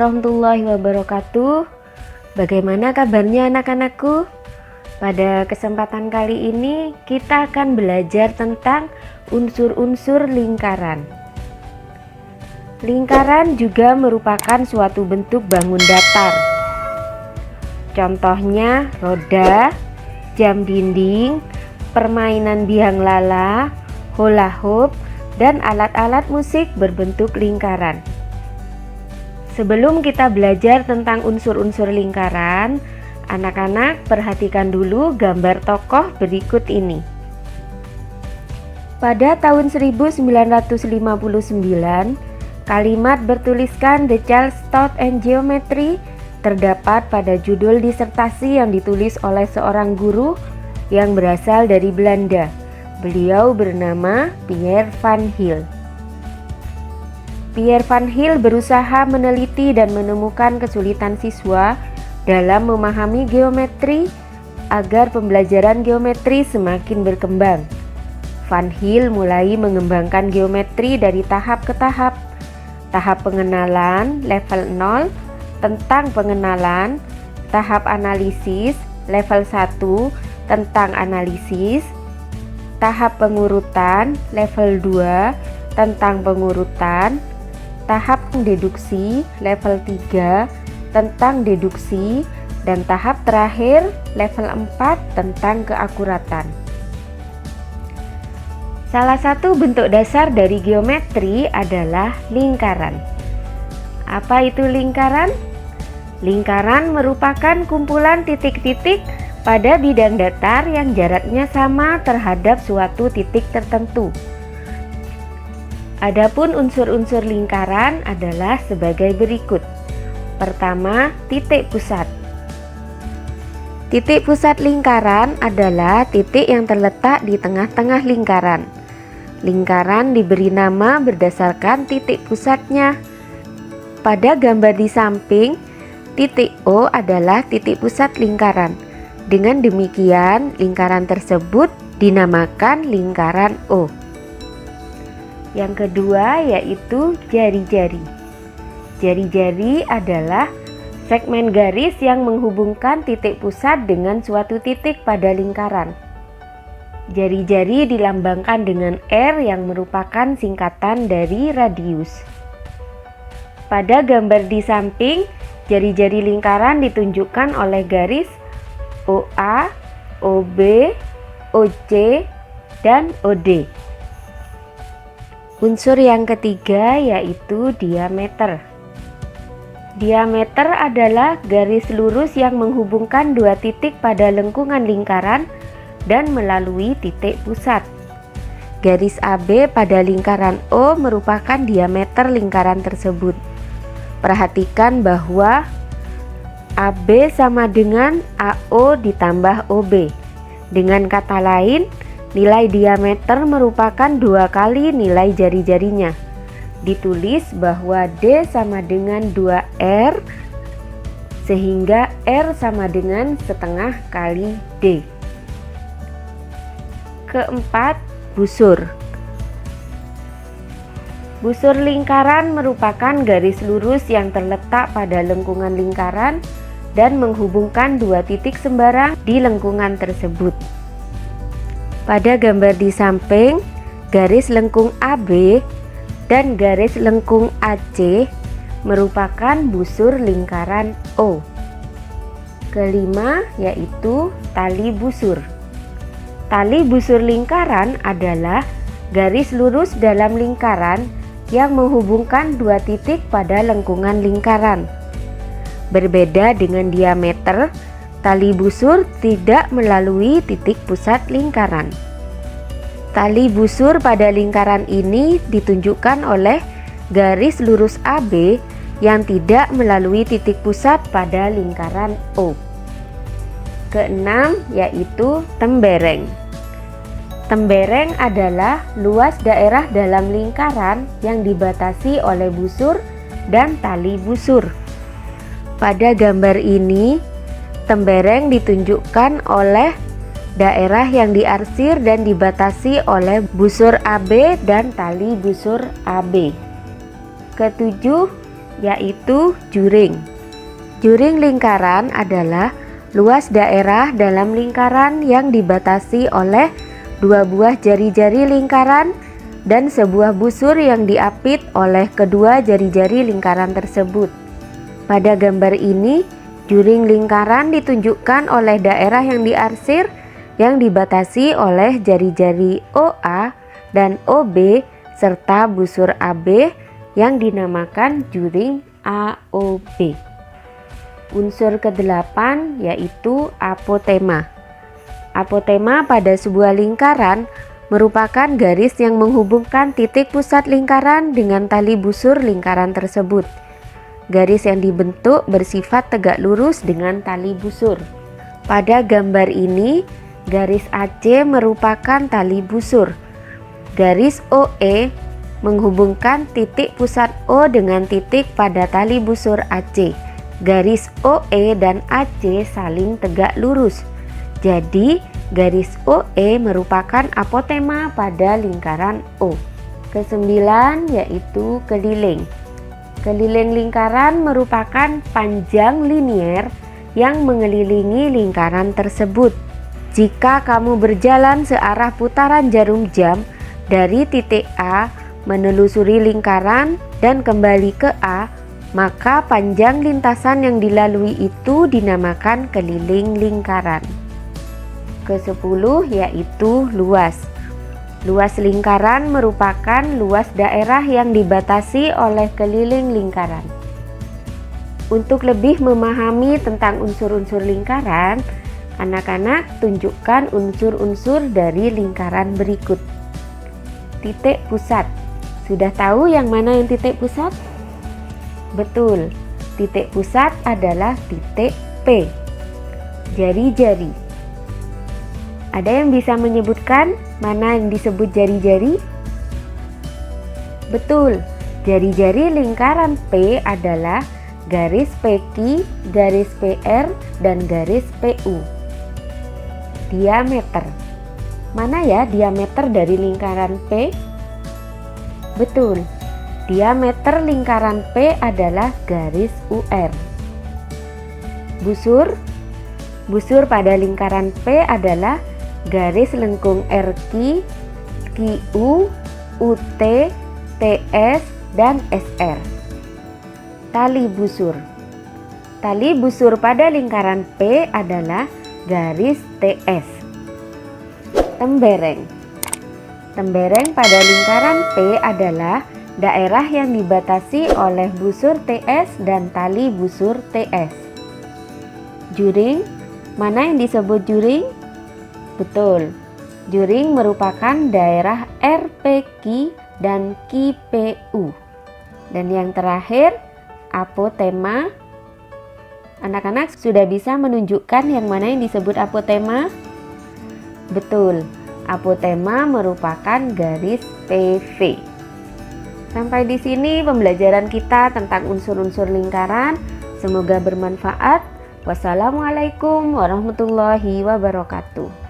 warahmatullahi wabarakatuh. Bagaimana kabarnya anak-anakku? Pada kesempatan kali ini kita akan belajar tentang unsur-unsur lingkaran. Lingkaran juga merupakan suatu bentuk bangun datar. Contohnya roda, jam dinding, permainan biang lala, hula hoop, dan alat-alat musik berbentuk lingkaran. Sebelum kita belajar tentang unsur-unsur lingkaran, anak-anak perhatikan dulu gambar tokoh berikut ini. Pada tahun 1959, kalimat bertuliskan The Child's Thought and Geometry terdapat pada judul disertasi yang ditulis oleh seorang guru yang berasal dari Belanda. Beliau bernama Pierre van Heel. Pierre van Heel berusaha meneliti dan menemukan kesulitan siswa dalam memahami geometri agar pembelajaran geometri semakin berkembang. Van Heel mulai mengembangkan geometri dari tahap ke tahap. Tahap pengenalan level 0 tentang pengenalan, tahap analisis level 1 tentang analisis, tahap pengurutan level 2 tentang pengurutan, tahap deduksi level 3 tentang deduksi, dan tahap terakhir level 4 tentang keakuratan. Salah satu bentuk dasar dari geometri adalah lingkaran. Apa itu lingkaran? Lingkaran merupakan kumpulan titik-titik pada bidang datar yang jaraknya sama terhadap suatu titik tertentu. Adapun unsur-unsur lingkaran adalah sebagai berikut. Pertama, titik pusat. Titik pusat lingkaran adalah titik yang terletak di tengah-tengah lingkaran. Lingkaran diberi nama berdasarkan titik pusatnya. Pada gambar di samping, titik O adalah titik pusat lingkaran. Dengan demikian, lingkaran tersebut dinamakan lingkaran O. Yang kedua yaitu jari-jari. Jari-jari adalah segmen garis yang menghubungkan titik pusat dengan suatu titik pada lingkaran. Jari-jari dilambangkan dengan R yang merupakan singkatan dari radius. Pada gambar di samping, jari-jari lingkaran ditunjukkan oleh garis OA, OB, OC, dan OD. Unsur yang ketiga yaitu diameter. Diameter adalah garis lurus yang menghubungkan dua titik pada lengkungan lingkaran dan melalui titik pusat. Garis AB pada lingkaran O merupakan diameter lingkaran tersebut. Perhatikan bahwa AB sama dengan AO ditambah OB. Dengan kata lain, nilai diameter merupakan 2 kali nilai jari-jarinya. Ditulis bahwa D sama dengan 2R, sehingga R sama dengan setengah kali D. Keempat, busur. Busur lingkaran merupakan garis lurus yang terletak pada lengkungan lingkaran dan menghubungkan dua titik sembarang di lengkungan tersebut. Pada gambar di samping, garis lengkung AB dan garis lengkung AC merupakan busur lingkaran O. Kelima yaitu tali busur. Tali busur lingkaran adalah garis lurus dalam lingkaran yang menghubungkan dua titik pada lengkungan lingkaran. Berbeda dengan diameter, tali busur tidak melalui titik pusat lingkaran. Tali busur pada lingkaran ini ditunjukkan oleh garis lurus AB yang tidak melalui titik pusat pada lingkaran O. Keenam yaitu tembereng. Tembereng adalah luas daerah dalam lingkaran yang dibatasi oleh busur dan tali busur. Pada gambar ini, tembereng ditunjukkan oleh daerah yang diarsir dan dibatasi oleh busur AB dan tali busur AB. Ketujuh yaitu juring. Juring lingkaran adalah luas daerah dalam lingkaran yang dibatasi oleh dua buah jari-jari lingkaran dan sebuah busur yang diapit oleh kedua jari-jari lingkaran tersebut. Pada gambar ini, juring lingkaran ditunjukkan oleh daerah yang diarsir yang dibatasi oleh jari-jari OA dan OB serta busur AB yang dinamakan juring AOB. Unsur ke-8 yaitu apotema. Apotema pada sebuah lingkaran merupakan garis yang menghubungkan titik pusat lingkaran dengan tali busur lingkaran tersebut. Garis yang dibentuk bersifat tegak lurus dengan tali busur. Pada gambar ini, garis AC merupakan tali busur. Garis OE menghubungkan titik pusat O dengan titik pada tali busur AC. Garis OE dan AC saling tegak lurus. Jadi, garis OE merupakan apotema pada lingkaran O. Ke-9 yaitu keliling. Keliling lingkaran merupakan panjang linier yang mengelilingi lingkaran tersebut. Jika kamu berjalan searah putaran jarum jam dari titik A menelusuri lingkaran dan kembali ke A, maka panjang lintasan yang dilalui itu dinamakan keliling lingkaran. Ke-10 yaitu luas. Luas lingkaran merupakan luas daerah yang dibatasi oleh keliling lingkaran. Untuk lebih memahami tentang unsur-unsur lingkaran, anak-anak tunjukkan unsur-unsur dari lingkaran berikut. Titik pusat. Sudah tahu yang mana yang titik pusat? Betul, titik pusat adalah titik P. Jari-jari. Ada yang bisa menyebutkan mana yang disebut jari-jari? Betul, jari-jari lingkaran P adalah garis PQ, garis PR, dan garis PU. Diameter. Mana ya diameter dari lingkaran P? Betul, diameter lingkaran P adalah garis UR. Busur. Busur pada lingkaran P adalah garis lengkung RQ, QU, UT, TS, dan SR. Tali busur. Tali busur pada lingkaran P adalah garis TS. Tembereng. Tembereng pada lingkaran P adalah daerah yang dibatasi oleh busur TS dan tali busur TS. Juring. Mana yang disebut juring? Betul, juring merupakan daerah RPQ dan QPU. Dan yang terakhir, apotema. Anak-anak sudah bisa menunjukkan yang mana yang disebut apotema? Betul, apotema merupakan garis PV. Sampai di sini pembelajaran kita tentang unsur-unsur lingkaran. Semoga bermanfaat. Wassalamualaikum warahmatullahi wabarakatuh.